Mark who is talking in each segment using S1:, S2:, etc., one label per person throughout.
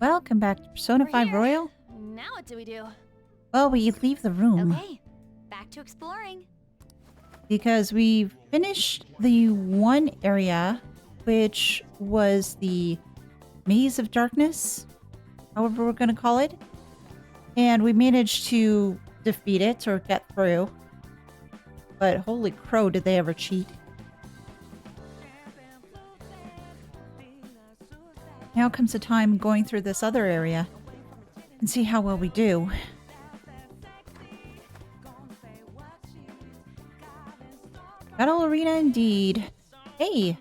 S1: Welcome back to Persona
S2: We're
S1: 5
S2: here.
S1: Royal.
S2: Now what do we do?
S1: Well, we leave the room
S2: Okay, back to exploring.
S1: because we finished the one area, which was the Maze of Darkness, however we're going to call it. And we managed to defeat it or get through. But holy crow, did they ever cheat. Now comes the time going through this other area and see how well we do. Battle Arena indeed. Hey!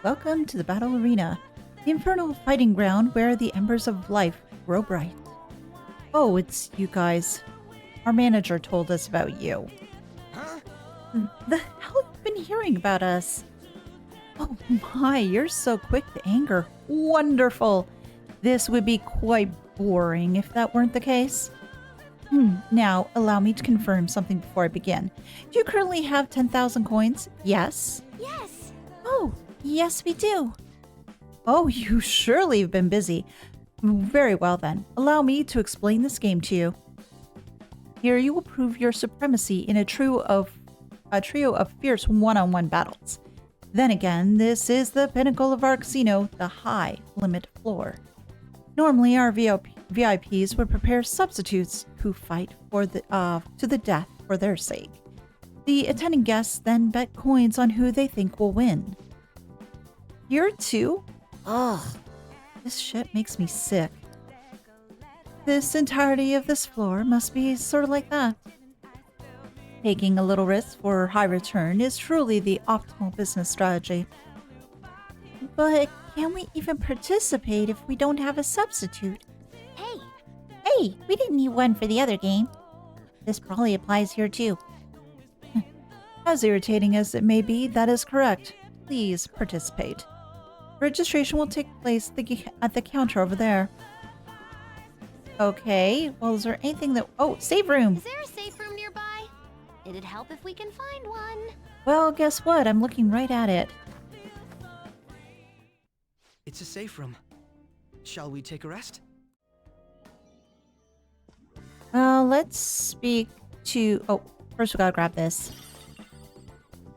S1: Welcome to the Battle Arena, the infernal fighting ground where the embers of life grow bright. Oh, it's you guys. Our manager told us about you.
S3: Huh?
S1: The hell have you been hearing about us? Oh my, you're so quick to anger. Wonderful! This would be quite boring if that weren't the case. Now, allow me to confirm something before I begin. Do you currently have 10,000 coins? Yes?
S2: Yes.
S1: Oh, yes we do. Oh, you surely have been busy. Very well then. Allow me to explain this game to you. Here you will prove your supremacy in a trio of fierce one-on-one battles. Then again, this is the pinnacle of our casino, the high limit floor. Normally, our VIPs would prepare substitutes who fight for to the death for their sake. The attending guests then bet coins on who they think will win. Here too? Ugh, this shit makes me sick. This entirety of this floor must be sort of like that. Taking a little risk for high return is truly the optimal business strategy. But can we even participate if we don't have a substitute? Hey, we didn't need one for the other game. This probably applies here too. As irritating as it may be, that is correct. Please participate. Registration will take place at the counter over there. Okay, well, is there anything that... Oh, save room!
S2: Is there a safe room nearby? It'd help if we can find one.
S1: Well, guess what? I'm looking right at it.
S3: It's a safe room. Shall we take a rest?
S1: Let's speak to... Oh, first we gotta grab this.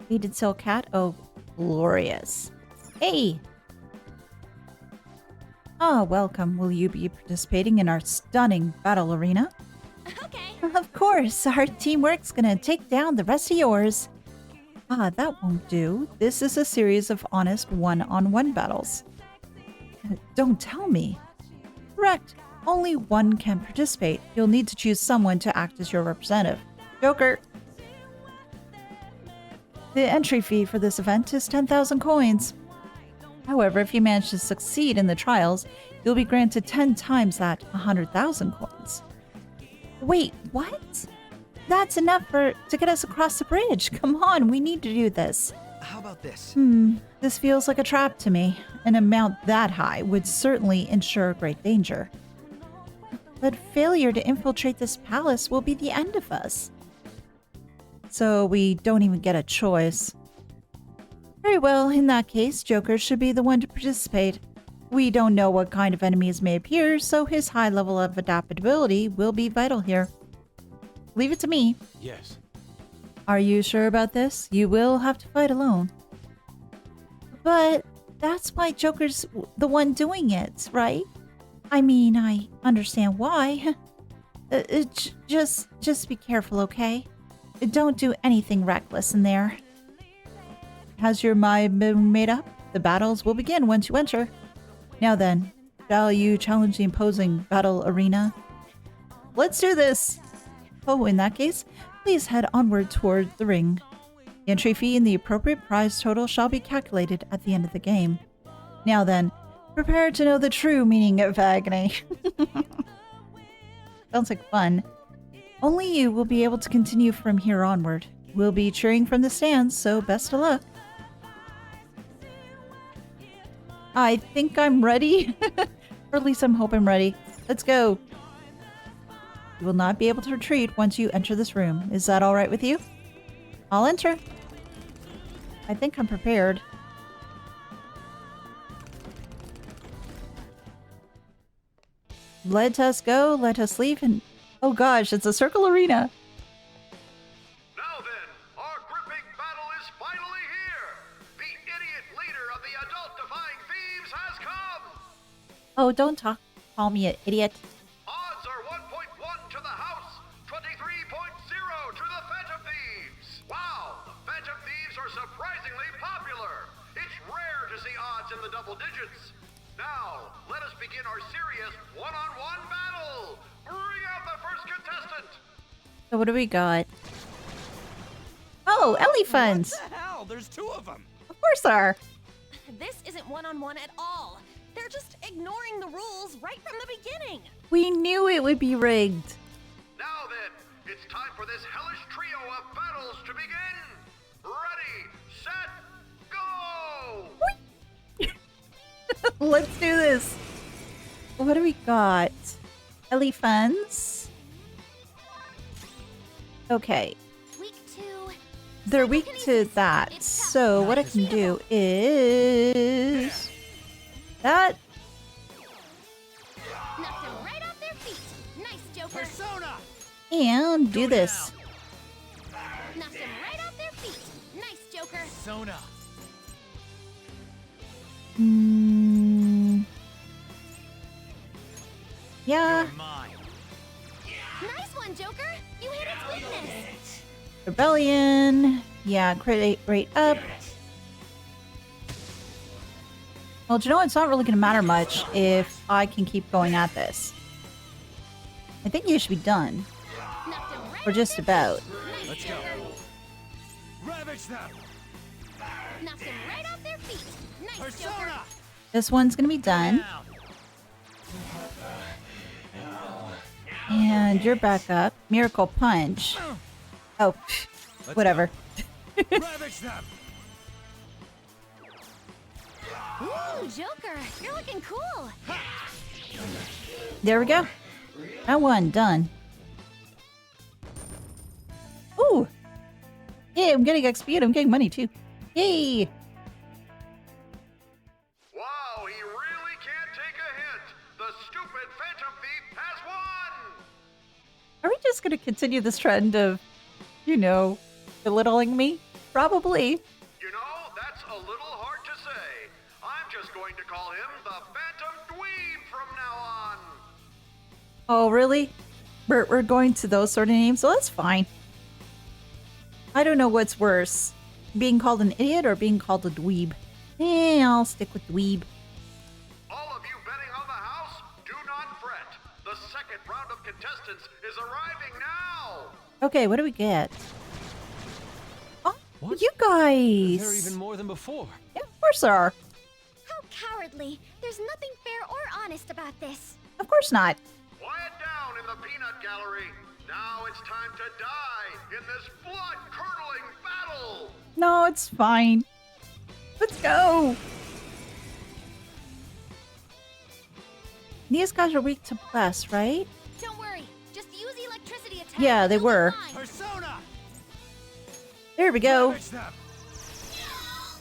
S1: Beaded silk cat. Oh, glorious. Hey! Ah, welcome. Will you be participating in our stunning battle arena?
S2: Okay.
S1: Of course, our teamwork's gonna take down the rest of yours. Ah, that won't do. This is a series of honest one-on-one battles. Don't tell me. Correct. Only one can participate. You'll need to choose someone to act as your representative. Joker! The entry fee for this event is 10,000 coins. However, if you manage to succeed in the trials, you'll be granted 10 times that, 100,000 coins. Wait, what? That's enough to get us across the bridge. Come on, we need to do this.
S3: How about this?
S1: This feels like a trap to me. An amount that high would certainly ensure great danger. But failure to infiltrate this palace will be the end of us. So we don't even get a choice. Very well, in that case, Joker should be the one to participate. We don't know what kind of enemies may appear, so his high level of adaptability will be vital here. Leave it to me.
S4: Yes.
S1: Are you sure about this? You will have to fight alone. But that's why Joker's the one doing it, right? I mean, I understand why. Just be careful, okay? Don't do anything reckless in there. Has your mind been made up? The battles will begin once you enter. Now then, shall you challenge the imposing battle arena? Let's do this! Oh, in that case, please head onward toward the ring. The entry fee and the appropriate prize total shall be calculated at the end of the game. Now then, prepare to know the true meaning of agony. Sounds like fun. Only you will be able to continue from here onward. We'll be cheering from the stands, so best of luck. I think I'm ready. Or at least I'm hoping I'm ready. Let's go. You will not be able to retreat once you enter this room. Is that alright with you? I'll enter. I think I'm prepared. Let us go, let us leave, and oh gosh, it's a circle arena.
S4: Now then, our gripping battle is finally here. The idiot leader of the adult-defying thieves has come.
S1: Oh, don't call me an idiot.
S4: Odds are 1.1 to the house, 23.0 to the Phantom Thieves. Wow, the Phantom Thieves are surprisingly popular. It's rare to see odds in the double digits. Now, let us begin our serious one-on-one battle. Bring out the first contestant.
S1: So what do we got? Oh, elephants!
S3: What the hell? There's two of them.
S1: Of course there are.
S2: This isn't one-on-one at all. They're just ignoring the rules right from the beginning.
S1: We knew it would be rigged.
S4: Now then, it's time for this hellish trio of battles to begin. Ready, set, go!
S1: Let's do this. What do we got? Elephants. Okay.
S2: Week 2.
S1: They're weak to that. So what I can do is that.
S2: Knocked them right off their feet. Nice, Joker.
S3: Persona.
S1: And do this.
S2: Knocked them right off their feet. Nice, Joker.
S3: Persona.
S1: Yeah.
S3: You're mine.
S2: Nice one, Joker. You hit its weakness.
S1: Rebellion. Yeah, crit rate up. Well, do you know what? It's not really going to matter much if I can keep going at this. I think you should be done.
S2: Knocked them right
S1: Or
S2: off
S1: just
S2: their
S1: about.
S2: feet. Nice,
S3: Let's go.
S2: Joker.
S3: Ravage them.
S2: Knocked them right off their feet. Nice, Joker.
S3: Persona.
S1: This one's going to be done.
S3: Down.
S1: And you're back up. Miracle Punch. Oh,
S3: Let's
S1: whatever.
S3: Ravage them.
S2: Ooh, Joker, you're looking cool.
S1: There we go. That one done. Ooh. Yay, I'm getting XP and I'm getting money too. Yay.
S4: Wow, he really can't take a hint. The stupid Phantom Thief has won.
S1: Are we just going to continue this trend of, you know, belittling me? Probably.
S4: You know, that's a little hard to say. I'm just going to call him the Phantom Dweeb from now on.
S1: Oh, really? We're going to those sort of names, so that's fine. I don't know what's worse. Being called an idiot or being called a dweeb. I'll stick with dweeb.
S4: All of you betting on the house, do not fret. The second round of contestants is arriving now.
S1: Okay, what do we get? Oh,
S3: What?
S1: you guys!
S3: There are even more than before.
S1: Yeah, of course there are.
S2: How cowardly. There's nothing fair or honest about this.
S1: Of course not.
S4: Quiet down in the peanut gallery. Now it's time to die in this blood-curdling battle.
S1: No, it's fine. Let's go! These guys are weak to bless, right?
S2: Don't worry. Just use electricity attack.
S1: Yeah, they
S2: You'll be
S1: were.
S2: fine.
S3: Persona.
S1: There we go.
S3: Ravage them.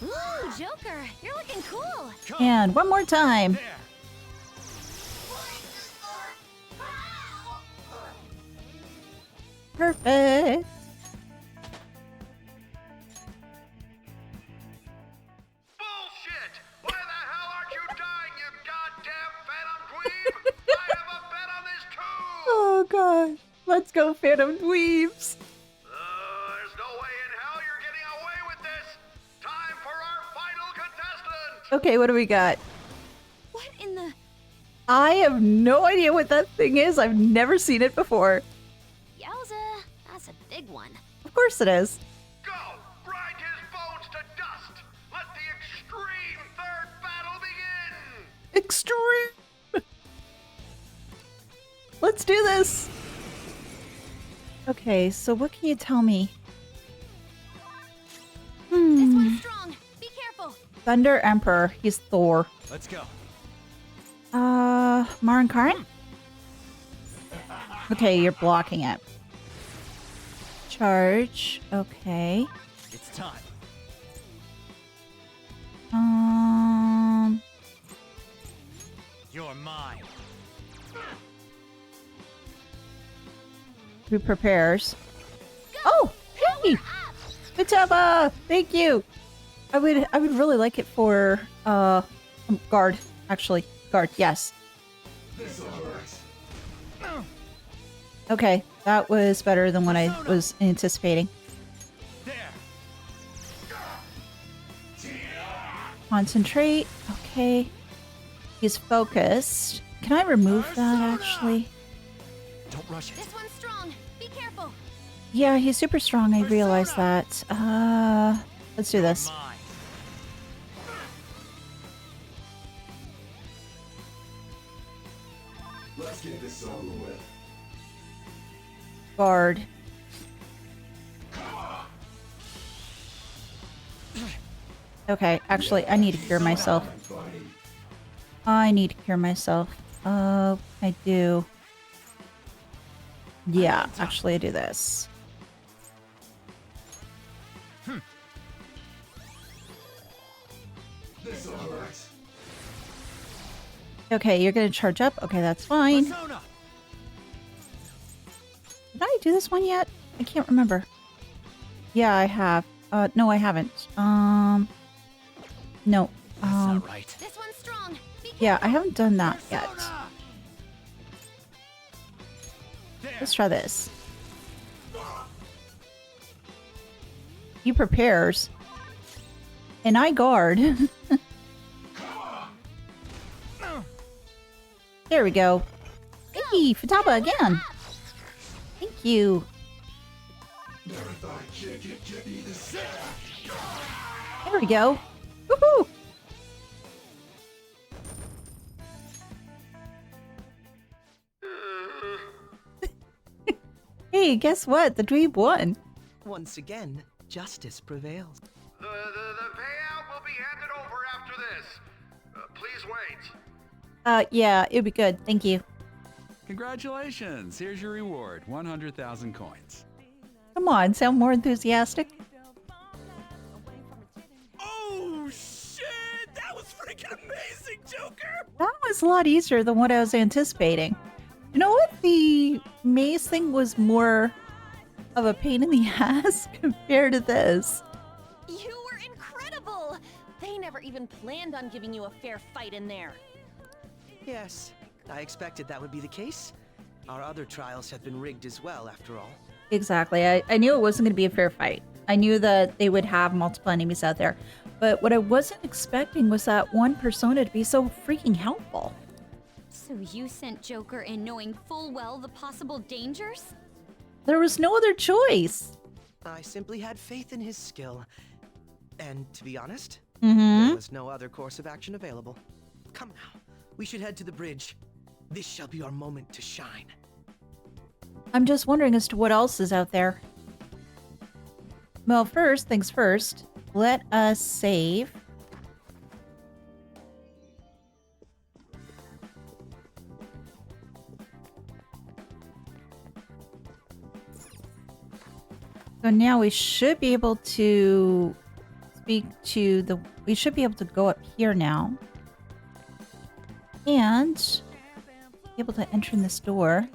S2: Ooh, Joker, you're looking cool.
S3: Come.
S1: And one more time.
S3: There.
S1: Perfect.
S4: Bullshit! Why the hell aren't you dying, you goddamn Phantom Dweeb? I have a bet on this too!
S1: Oh god. Let's go, Phantom Dweebs.
S4: There's no way in hell you're getting away with this! Time for our final contestant!
S1: Okay, what do we got?
S2: What in the...
S1: I have no idea what that thing is. I've never seen it before.
S2: Yowza, that's a big one.
S1: Of course it is.
S4: Go! Grind his bones to dust! Let the extreme third battle begin!
S1: Extreme. Let's do this. Okay, so what can you tell me?
S2: This one's strong. Be careful.
S1: Thunder Emperor. He's Thor.
S3: Let's go.
S1: Marin Karin? Okay, you're blocking it. Charge. Okay.
S3: It's time.
S1: Um.
S3: You're mine.
S1: Who prepares? Oh, hey! Futaba! Thank you! I would really like it for, guard, actually. Guard, yes. Okay, that was better than what I was anticipating. Concentrate. Okay. He's focused. Can I remove that, actually?
S3: Don't rush it.
S2: This one's strong. Be careful.
S1: Yeah, he's super strong. I realize that. Let's do this.
S5: Let's get this over with.
S1: Guard. Okay, actually, I need to cure myself. I need to cure myself. I do. Yeah, actually, I do this. Okay, you're gonna charge up. Okay, that's fine. Did I do this one yet? I can't remember. Yeah, I have. No, I haven't. No.
S3: That's not right.
S2: This one's strong. Be careful.
S1: Yeah, I haven't done that yet. Let's try this. He prepares. And I guard. There we go. Hey, Futaba again. Thank you. There we go. Woohoo! Hey, guess what? The dweeb won.
S3: Once again, justice prevails.
S4: The payout will be handed over after this. Please wait.
S1: Yeah, it'd be good. Thank you.
S6: Congratulations! Here's your reward, 100,000 coins.
S1: Come on, sound more enthusiastic.
S6: Oh, shit! That was freaking amazing, Joker!
S1: That was a lot easier than what I was anticipating. You know what? The maze thing was more of a pain in the ass compared to this.
S2: You were incredible. They never even planned on giving you a fair fight in there.
S3: Yes, I expected that would be the case. Our other trials have been rigged as well, after all.
S1: Exactly. I knew it wasn't going to be a fair fight. I knew that they would have multiple enemies out there. But what I wasn't expecting was that one persona to be so freaking helpful.
S7: So you sent Joker in knowing full well the possible dangers?
S1: There was no other choice.
S3: I simply had faith in his skill. And to be honest,
S1: Mm-hmm.
S3: there was no other course of action available. Come now, we should head to the bridge. This shall be our moment to shine.
S1: I'm just wondering as to what else is out there. Well, first things first, let us save. So now we should be able to speak to the... We should be able to go up here now. And be able to enter in this door.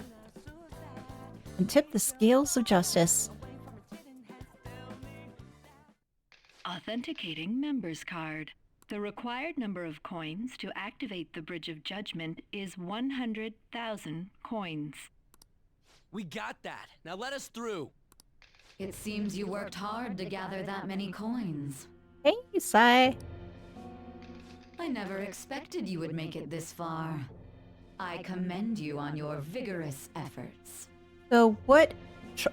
S1: And tip the scales of justice.
S8: Authenticating member's card. The required number of coins to activate the Bridge of Judgment is 100,000 coins.
S9: We got that. Now let us through.
S10: It seems you worked hard to gather that many coins.
S1: Hey, Sai.
S10: I never expected you would make it this far. I commend you on your vigorous efforts.
S1: So what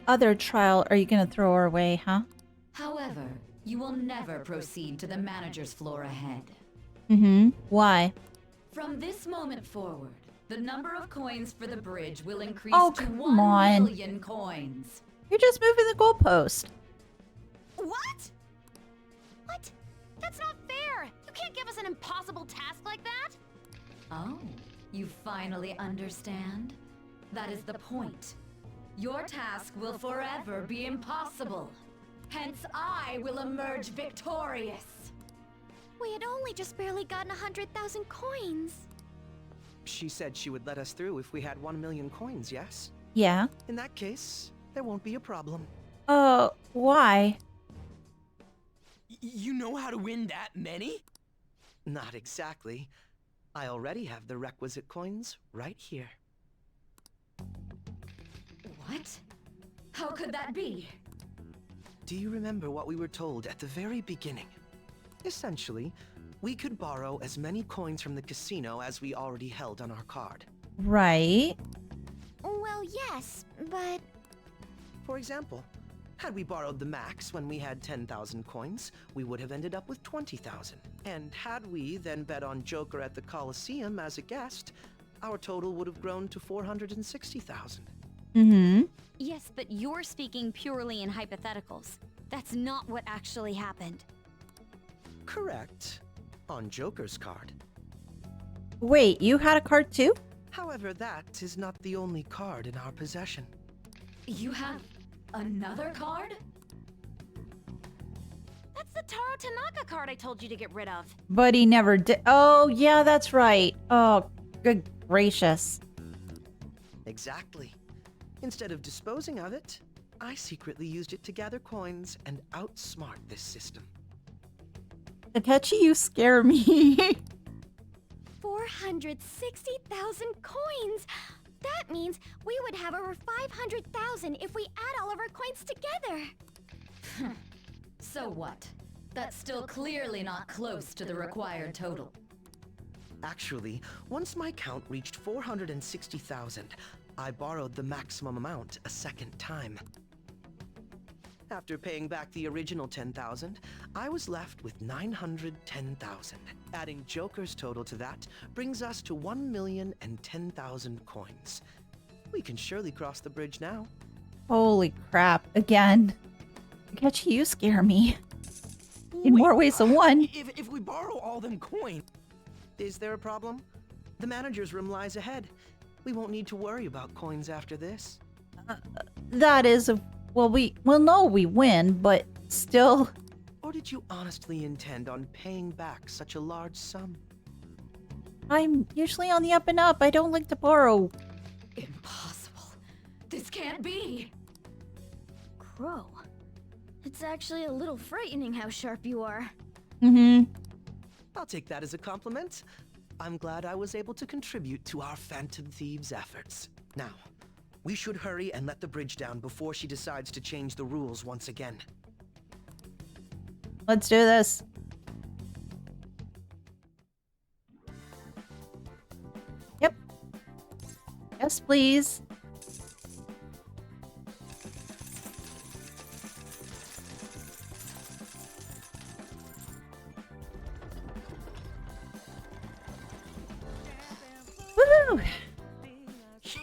S1: other trial are you going to throw our way, huh?
S10: However, you will never proceed to the manager's floor ahead.
S1: Mm-hmm. Why?
S10: From this moment forward, the number of coins for the bridge will increase
S1: Oh,
S10: to
S1: come
S10: 1
S1: on.
S10: million coins.
S1: You're just moving the goalpost.
S2: What? What? That's not fair. You can't give us an impossible task like that.
S10: Oh, you finally understand? That is the point. Your task will forever be impossible. Hence, I will emerge victorious.
S7: We had only just barely gotten 100,000 coins.
S3: She said she would let us through if we had 1 million coins, yes?
S1: Yeah.
S3: In that case, there won't be a problem.
S1: Why?
S6: You know how to win that many?
S3: Not exactly. I already have the requisite coins right here.
S10: What? How could that be?
S3: Do you remember what we were told at the very beginning? Essentially, we could borrow as many coins from the casino as we already held on our card.
S1: Right.
S2: Well, yes, but...
S3: For example, had we borrowed the max when we had 10,000 coins, we would have ended up with 20,000. And had we then bet on Joker at the Coliseum as a guest, our total would have grown to 460,000.
S1: Mm-hmm.
S7: Yes, but you're speaking purely in hypotheticals. That's not what actually happened.
S3: Correct. On Joker's card.
S1: Wait, you had a card too?
S3: However, that is not the only card in our possession.
S10: You have another card?
S2: That's the Taro Tanaka card I told you to get rid of.
S1: But he never did. Oh, yeah, that's right. Oh, good gracious.
S3: Exactly. Instead of disposing of it, I secretly used it to gather coins and outsmart this system.
S1: Takechi, you scare me.
S2: 460,000 coins! That means we would have over 500,000 if we add all of our coins together.
S10: So what? That's still clearly not close to the required total.
S3: Actually, once my count reached 460,000, I borrowed the maximum amount a second time. After paying back the original 10,000, I was left with 910,000. Adding Joker's total to that brings us to 1,010,000 coins. We can surely cross the bridge now.
S1: Holy crap. Again. Takechi, you scare me. In more ways than one.
S6: If we borrow all them coins...
S3: Is there a problem? The manager's room lies ahead. We won't need to worry about coins after this.
S1: That is a... Well, no, we win, but still...
S3: Or did you honestly intend on paying back such a large sum?
S1: I'm usually on the up and up. I don't like to borrow.
S10: Impossible. This can't be.
S2: Crow, it's actually a little frightening how sharp you are.
S1: Mm-hmm.
S3: I'll take that as a compliment. I'm glad I was able to contribute to our Phantom Thieves' efforts. Now, we should hurry and let the bridge down before she decides to change the rules once again.
S1: Let's do this. Yep. Yes, please. Woohoo!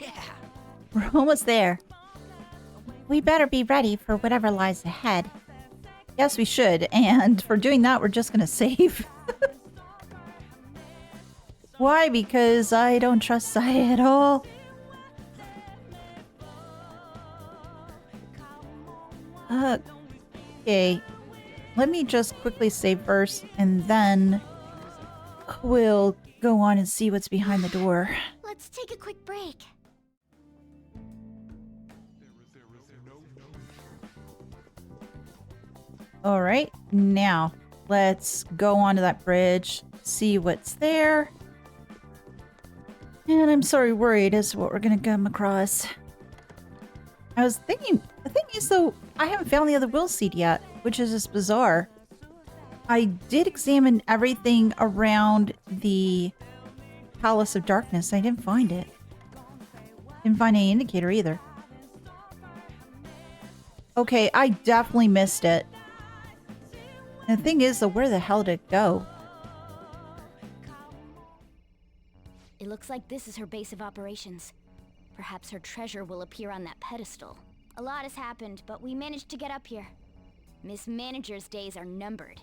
S6: Yeah!
S1: We're almost there. We better be ready for whatever lies ahead. Yes, we should. And for doing that, we're just gonna save. Why? Because I don't trust Sai at all. Okay. Let me just quickly save first, and then we'll go on and see what's behind the door.
S2: Let's take a quick break.
S1: Alright, now let's go onto that bridge, see what's there. And I'm sorry, worried as to what we're gonna come across. I was thinking, the thing is though, I haven't found the other will seed yet, which is just bizarre. I did examine everything around the Palace of Darkness. I didn't find it. Didn't find any indicator either. Okay, I definitely missed it. And the thing is, though, where the hell did it go?
S2: It looks like this is her base of operations. Perhaps her treasure will appear on that pedestal. A lot has happened, but we managed to get up here. Miss Manager's days are numbered.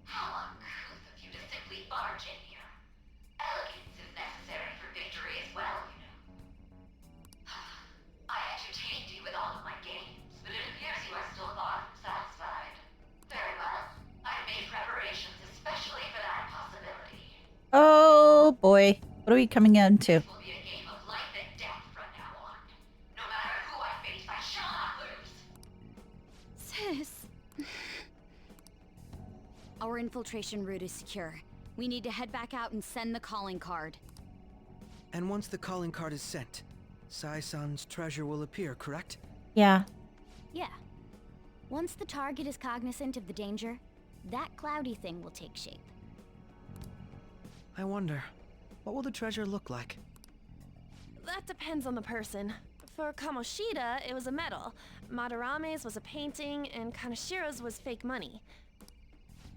S10: How uncouth of you to simply barge in here. Elegance is necessary for victory as well, you know. I entertained you with all of my games, but it appears you are still far from satisfied. Very well. I made preparations especially for that possibility.
S1: Oh boy, what are we coming into?
S10: It will be a game of life and death from now on.
S7: Our infiltration route is secure. We need to head back out and send the calling card.
S3: And once the calling card is sent, Sai-san's treasure will appear, correct?
S1: Yeah.
S2: Yeah. Once the target is cognizant of the danger, that cloudy thing will take shape.
S3: I wonder, what will the treasure look like?
S11: That depends on the person. For Kamoshida, it was a medal. Madarame's was a painting, and Kanashiro's was fake money.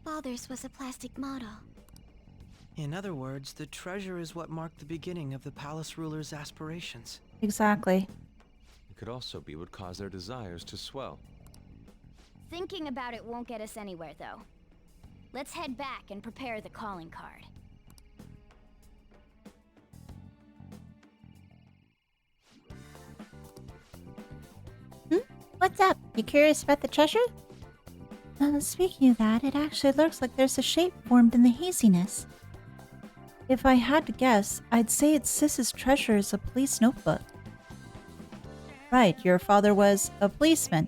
S2: Father's was a plastic model.
S3: In other words, the treasure is what marked the beginning of the palace ruler's aspirations.
S1: Exactly.
S12: It could also be what caused their desires to swell.
S2: Thinking about it won't get us anywhere, though. Let's head back and prepare the calling card.
S1: What's up? You curious about the treasure? Speaking of that, it actually looks like there's a shape formed in the haziness. If I had to guess, I'd say it's Sis's treasure is a police notebook. Right, your father was a policeman.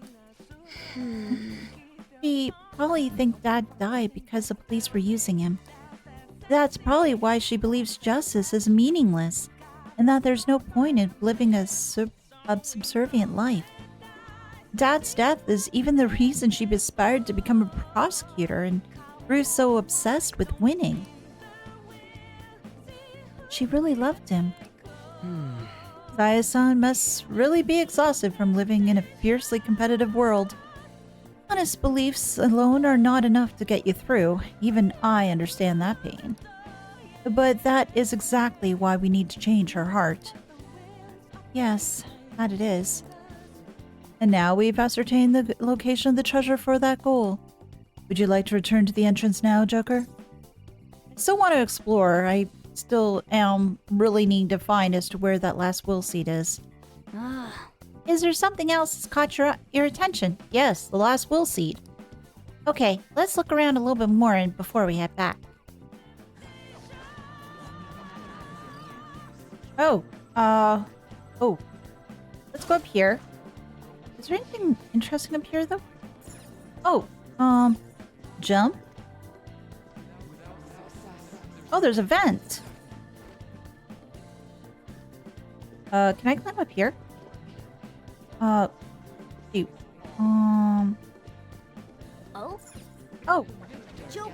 S1: She probably think Dad died because the police were using him. That's probably why she believes justice is meaningless, and that there's no point in living a subservient life. Dad's death is even the reason she aspired to become a prosecutor and grew so obsessed with winning. She really loved him. Saya-san must really be exhausted from living in a fiercely competitive world. Honest beliefs alone are not enough to get you through. Even I understand that pain. But that is exactly why we need to change her heart. Yes, that it is. And now we've ascertained the location of the treasure for that goal. Would you like to return to the entrance now, Joker? I still want to explore. I still am really needing to find as to where that last will seat is. Is there something else that's caught your attention? Yes, the last will seat. Okay, let's look around a little bit more before we head back. Oh, let's go up here. Is there anything interesting up here, though? Oh, jump? Oh, there's a vent. Can I climb up here? Shoot. Oh,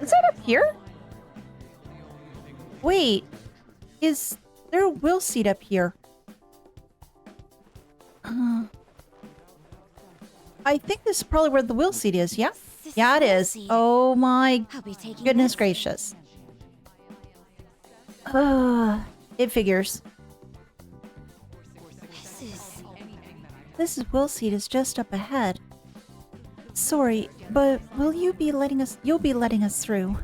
S1: is that up here? Wait, is there a will seat up here? I think this is probably where the will seat is, yeah? Yeah, it is. Oh my goodness gracious. It figures. This will seat is just up ahead. Sorry, but you'll be letting us through.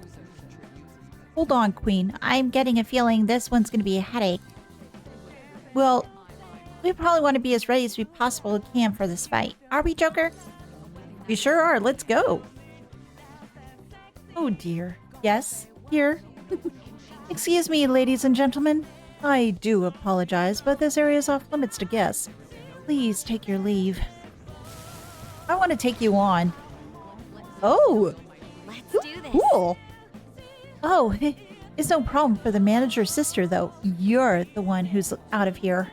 S1: Hold on, Queen. I'm getting a feeling this one's gonna be a headache. Well, we probably want to be as ready as we possibly can for this fight. Are we, Joker? We sure are. Let's go. Oh dear. Yes, here. Excuse me, ladies and gentlemen. I do apologize, but this area is off limits to guests. Please take your leave. I want to take you on. Oh!
S7: Let's do this.
S1: Cool! Oh, it's no problem for the manager's sister, though. You're the one who's out of here.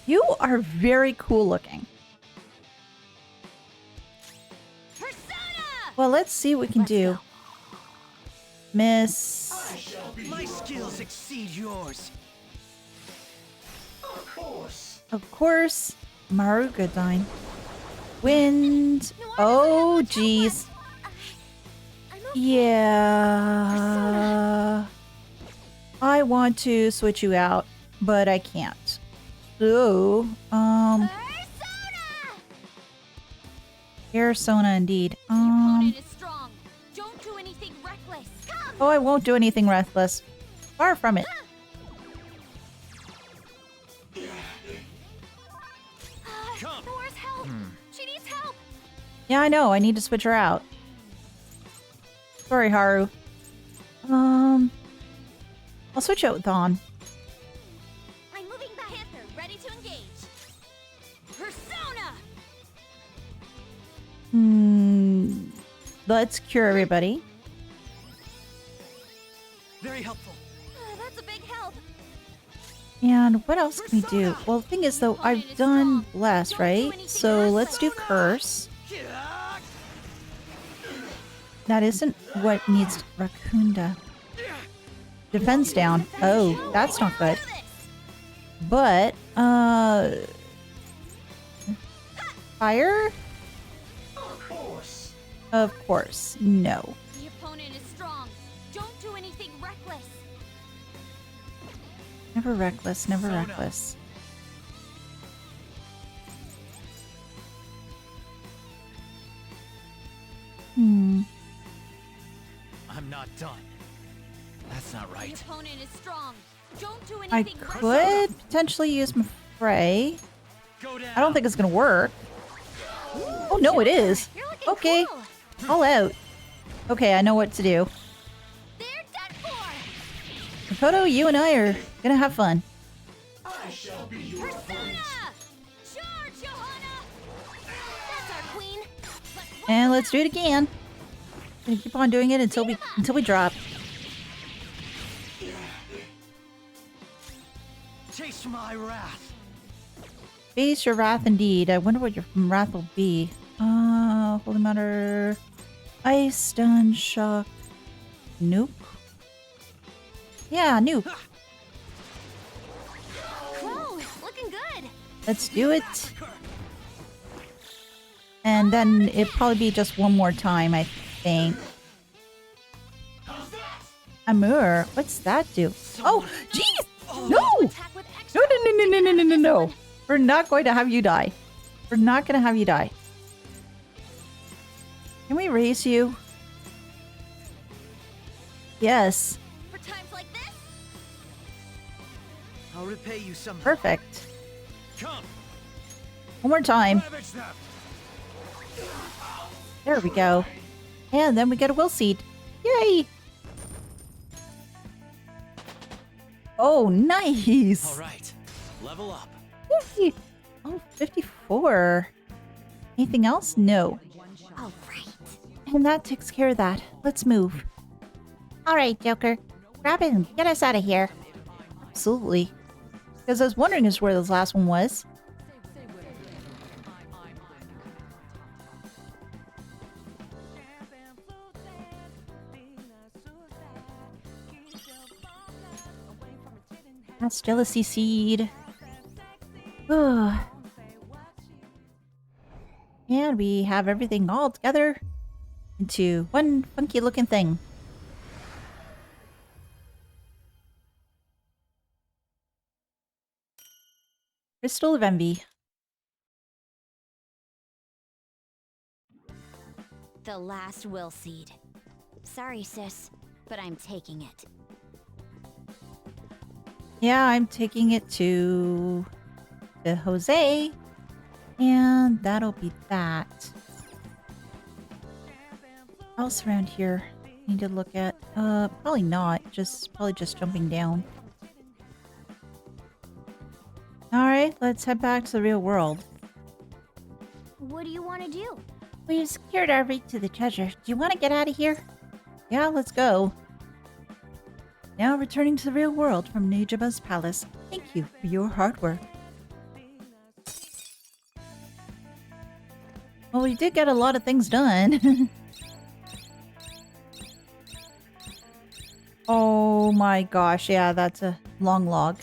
S1: You are very cool looking.
S2: Persona!
S1: Well, let's see what we can do. Miss...
S6: My skills exceed yours.
S1: Of course. Marugadine. Wind. Oh, jeez. Yeah. I want to switch you out, but I can't. So, Persona indeed.
S7: Opponent is strong. Don't do anything reckless. Come.
S1: Oh, I won't do anything reckless. Far from it.
S2: Thor's help! She needs help!
S1: Yeah, I know. I need to switch her out. Sorry, Haru. I'll switch out with Dawn.
S2: I'm moving back. Panther, ready to engage. Persona!
S1: let's cure everybody.
S6: Very helpful.
S7: That's a big help.
S1: And what else can we do? Well, the thing is, though, I've done Bless, right? So let's do Curse. That isn't what needs Raccoonda. Defense down. Oh, that's not good. But, fire? Of course. No.
S7: The opponent is strong. Don't do anything reckless.
S1: Never reckless, never reckless.
S6: I'm not done. That's not right.
S7: The opponent is strong. Don't do
S1: I
S7: anything reckless.
S1: could potentially use my Fray. I don't think it's gonna work. Oh no, it is. Okay, all out. Okay, I know what to do. Makoto, you and I are gonna have fun.
S5: I shall be your
S7: Persona! Charge, Johanna!
S2: That's our queen.
S1: And let's do it again. Gonna keep on doing it until we drop.
S6: Taste my wrath.
S1: Face your wrath indeed. I wonder what your wrath will be. Holy matter. Ice, stun, shock, nuke. Yeah, nuke.
S2: Whoa, looking good.
S1: Let's do it. And then it'd probably be just one more time, I think. Amur, what's that do? Oh, jeez! No! No. We're not going to have you die. We're not going to have you die. Can we raise you? Yes.
S2: For times like this?
S6: I'll repay you somehow.
S1: Perfect.
S6: Come.
S1: One more time.
S6: Ravage them.
S1: There we go. And then we get a will seed. Yay! Oh, nice!
S6: All right. Level up.
S1: Yay! Oh, 54. Anything else? No.
S2: All right.
S1: And that takes care of that. Let's move.
S13: All right, Joker. Grab it and get us out of here.
S1: Absolutely. Because I was wondering as where this last one was. That's jealousy seed. Ugh. And we have everything all together into one funky looking thing. Crystal of Envy.
S7: The last will seed. Sorry, sis, but I'm taking it.
S1: Yeah, I'm taking it to Jose. And that'll be that. What else around here? Need to look at. Probably not. Probably just jumping down. Alright, let's head back to the real world.
S2: What do you want to do?
S13: We've secured our way to the treasure. Do you want to get out of here?
S1: Yeah, let's go. Now returning to the real world from Nijima's palace. Thank you for your hard work. Well, we did get a lot of things done. Oh my gosh, yeah, that's a long log.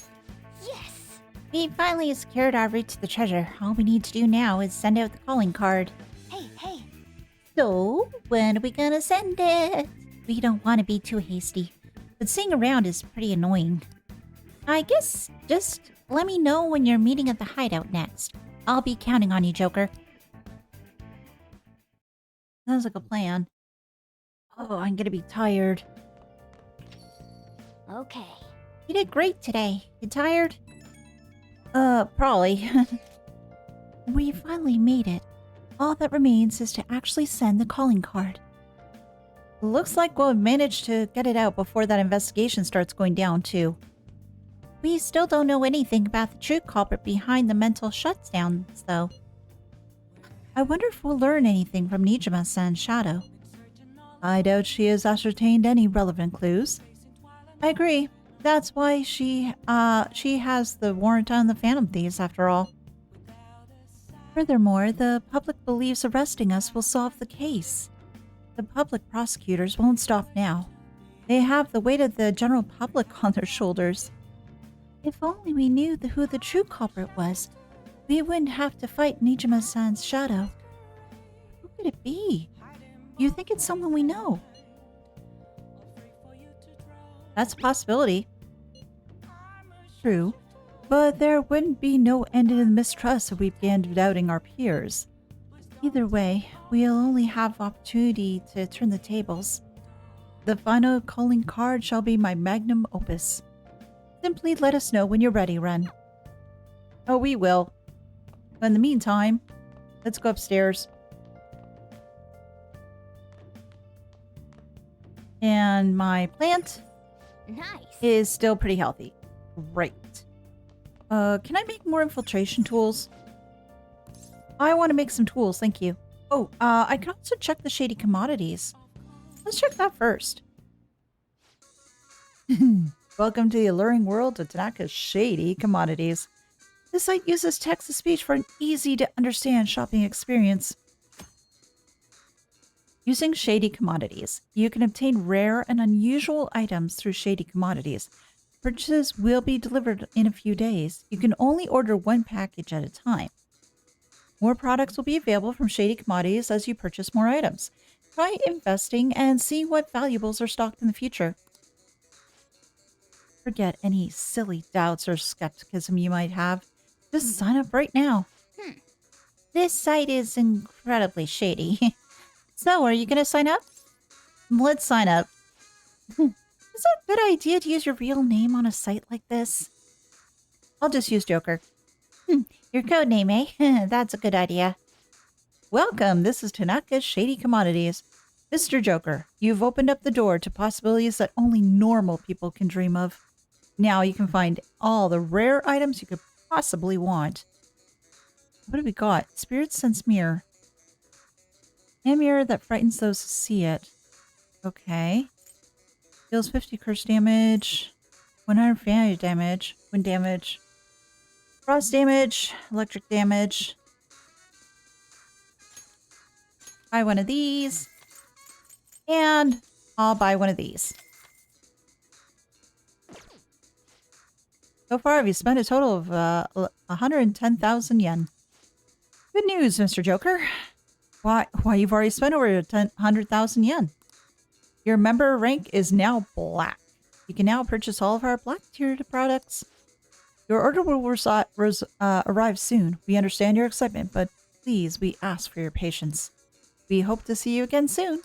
S2: Yes!
S13: We finally secured our route to the treasure. All we need to do now is send out the calling card.
S2: Hey!
S13: So, when are we gonna send it? We don't want to be too hasty, but seeing around is pretty annoying. I guess just let me know when you're meeting at the hideout next. I'll be counting on you, Joker.
S1: Sounds like a plan. Oh, I'm gonna be tired.
S2: Okay.
S13: You did great today. You tired?
S1: Probably.
S13: We finally made it. All that remains is to actually send the calling card.
S1: Looks like we'll manage to get it out before that investigation starts going down, too.
S13: We still don't know anything about the true culprit behind the mental shutdowns, though.
S1: I wonder if we'll learn anything from Nijima-san's shadow. I doubt she has ascertained any relevant clues. I agree. That's why she has the warrant on the Phantom Thieves, after all. Furthermore, the public believes arresting us will solve the case. The public prosecutors won't stop now. They have the weight of the general public on their shoulders. If only we knew who the true culprit was, we wouldn't have to fight Nijima-san's shadow. Who could it be? You think it's someone we know? That's a possibility. True, but there wouldn't be no end in the mistrust if we began doubting our peers. Either way, we'll only have opportunity to turn the tables. The final calling card shall be my magnum opus. Simply let us know when you're ready, Ren. Oh, we will. But in the meantime, let's go upstairs. And my plant is still pretty healthy. Great. Can I make more infiltration tools? I want to make some tools, thank you. Oh, I can also check the shady commodities. Let's check that first. Welcome to the alluring world of Tanaka's shady commodities. This site uses text-to-speech for an easy-to-understand shopping experience. Using shady commodities, you can obtain rare and unusual items through shady commodities. Purchases will be delivered in a few days. You can only order one package at a time. More products will be available from shady commodities as you purchase more items. Try investing and see what valuables are stocked in the future. Forget any silly doubts or skepticism you might have. Just sign up right now. This site is incredibly shady. So, are you going to sign up? Let's sign up. Is it a good idea to use your real name on a site like this? I'll just use Joker. Your code name, eh? That's a good idea. Welcome, this is Tanaka's Shady Commodities. Mr. Joker, you've opened up the door to possibilities that only normal people can dream of. Now you can find all the rare items you could possibly want. What have we got? Spirit Sense Mirror. A mirror that frightens those who see it. Okay. Deals 50 curse damage, 100 family damage, wind damage, frost damage, electric damage. Buy one of these. And I'll buy one of these. So far, we've spent a total of 110,000 yen. Good news, Mr. Joker. Why, you've already spent over 100,000 yen. Your member rank is now black. You can now purchase all of our black tiered products. Your order will arrive soon. We understand your excitement, but please, we ask for your patience. We hope to see you again soon.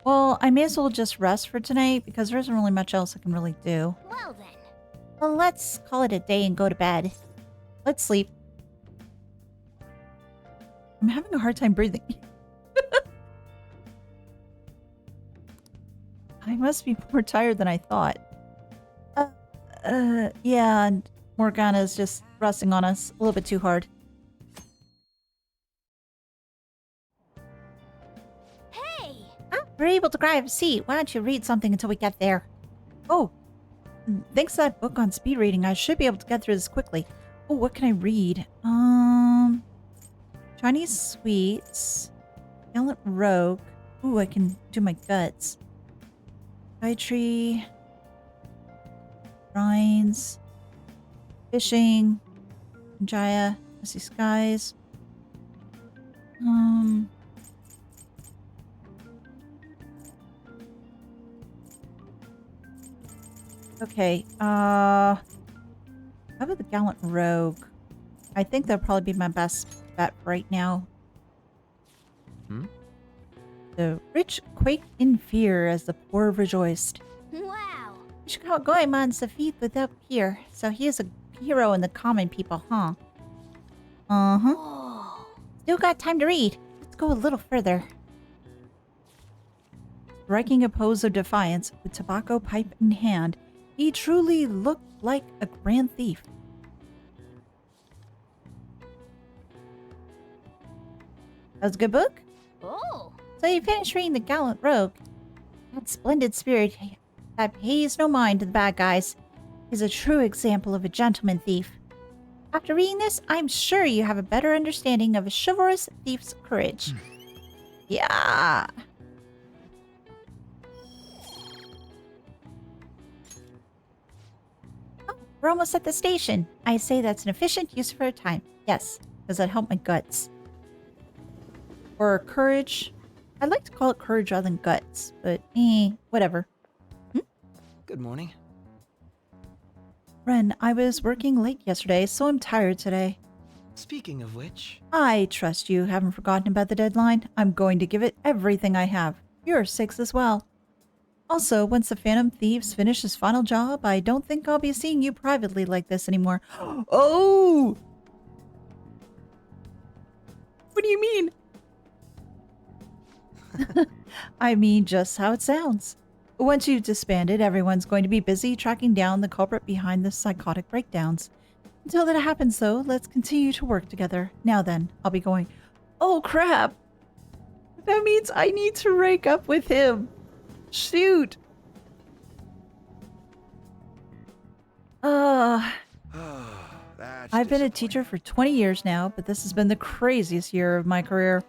S1: Well, I may as well just rest for tonight because there isn't really much else I can really do.
S2: Well then.
S13: Well, let's call it a day and go to bed. Let's sleep.
S1: I'm having a hard time breathing. I must be more tired than I thought. Yeah, and Morgana's just resting on us a little bit too hard.
S2: Hey!
S13: Oh, we're able to grab a seat. Why don't you read something until we get there?
S1: Oh, thanks to that book on speed reading, I should be able to get through this quickly. Oh, what can I read? Chinese sweets. Gallant rogue. Ooh, I can do my guts. Poetry. Shrines. Fishing. Jaya. Messy skies. Okay, how about the Gallant Rogue? I think that'll probably be my best bet right now. The rich quaked in fear as the poor rejoiced.
S2: Wow!
S13: Goemon's defeat without peer, so he is a hero in the common people, huh?
S2: Whoa.
S13: Still got time to read. Let's go a little further.
S1: Striking a pose of defiance with tobacco pipe in hand, he truly looked like a grand thief. That was a good book?
S2: Oh.
S1: So you finished reading The Gallant Rogue. That splendid spirit that pays no mind to the bad guys is a true example of a gentleman thief. After reading this, I'm sure you have a better understanding of a chivalrous thief's courage. Yeah. Oh, we're almost at the station. I say that's an efficient use of our time. Yes, does that help my guts? Or courage? I'd like to call it courage rather than guts, but whatever.
S14: Good morning.
S1: Ren, I was working late yesterday, so I'm tired today.
S14: Speaking of which...
S1: I trust you haven't forgotten about the deadline. I'm going to give it everything I have. Your sakes as well. Also, once the Phantom Thieves finish his final job, I don't think I'll be seeing you privately like this anymore. Oh! What do you mean? I mean just how it sounds. Once you've disbanded, everyone's going to be busy tracking down the culprit behind the psychotic breakdowns. Until that happens, though, let's continue to work together. Now then, I'll be going. Oh, crap! That means I need to rake up with him. Shoot! I've been a teacher for 20 years now, but this has been the craziest year of my career.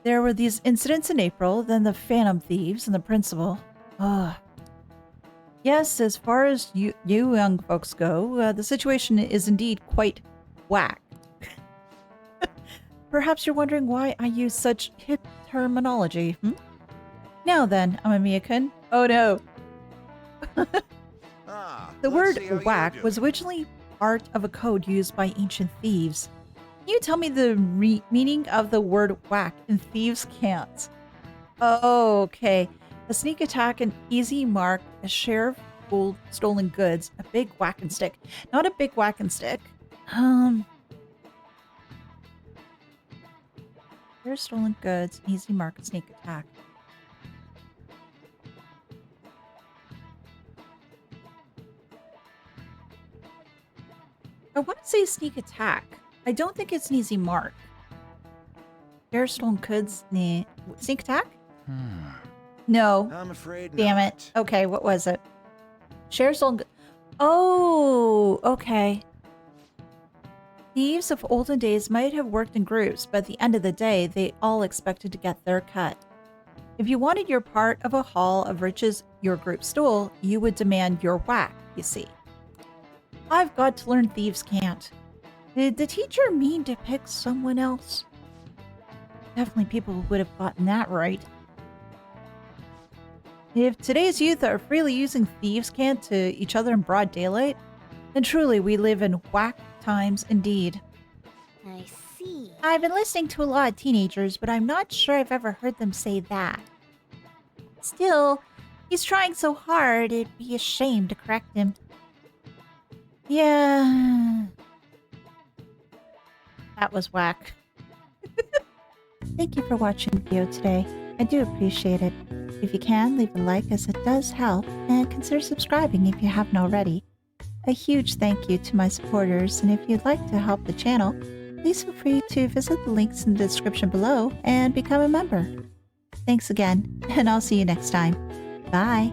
S1: There were these incidents in April, then the Phantom Thieves and the principal. Yes, as far as you young folks go, the situation is indeed quite whack. Perhaps you're wondering why I use such hip terminology. Now then, Amamiya-kun. Oh no. The word whack was originally part of a code used by ancient thieves. Can you tell me the meaning of the word whack in Thieves' Cant? Oh, okay. A sneak attack, an easy mark, a share of gold, stolen goods, a big whack and stick. Not a big whack and stick. There's stolen goods, easy mark, and sneak attack. I want to say sneak attack. I don't think it's an easy mark. Share stolen goods, nah. Sneak attack? No.
S5: I'm afraid
S1: Damn
S5: not.
S1: it. Okay, what was it? Share stolen goods. Oh, okay. Thieves of olden days might have worked in groups, but at the end of the day, they all expected to get their cut. If you wanted your part of a haul of riches your group stole, you would demand your whack, you see. I've got to learn Thieves' Cant. Did the teacher mean to pick someone else? Definitely people would have gotten that right. If today's youth are freely using Thieves' Cant to each other in broad daylight, then truly we live in whack times indeed.
S2: I see.
S13: I've been listening to a lot of teenagers, but I'm not sure I've ever heard them say that. Still, he's trying so hard, it'd be a shame to correct him.
S1: Yeah. That was whack.
S13: Thank you for watching the video today. I do appreciate it. If you can, leave a like as it does help, and consider subscribing if you haven't already. A huge thank you to my supporters, and if you'd like to help the channel, please feel free to visit the links in the description below and become a member. Thanks again, and I'll see you next time. Bye!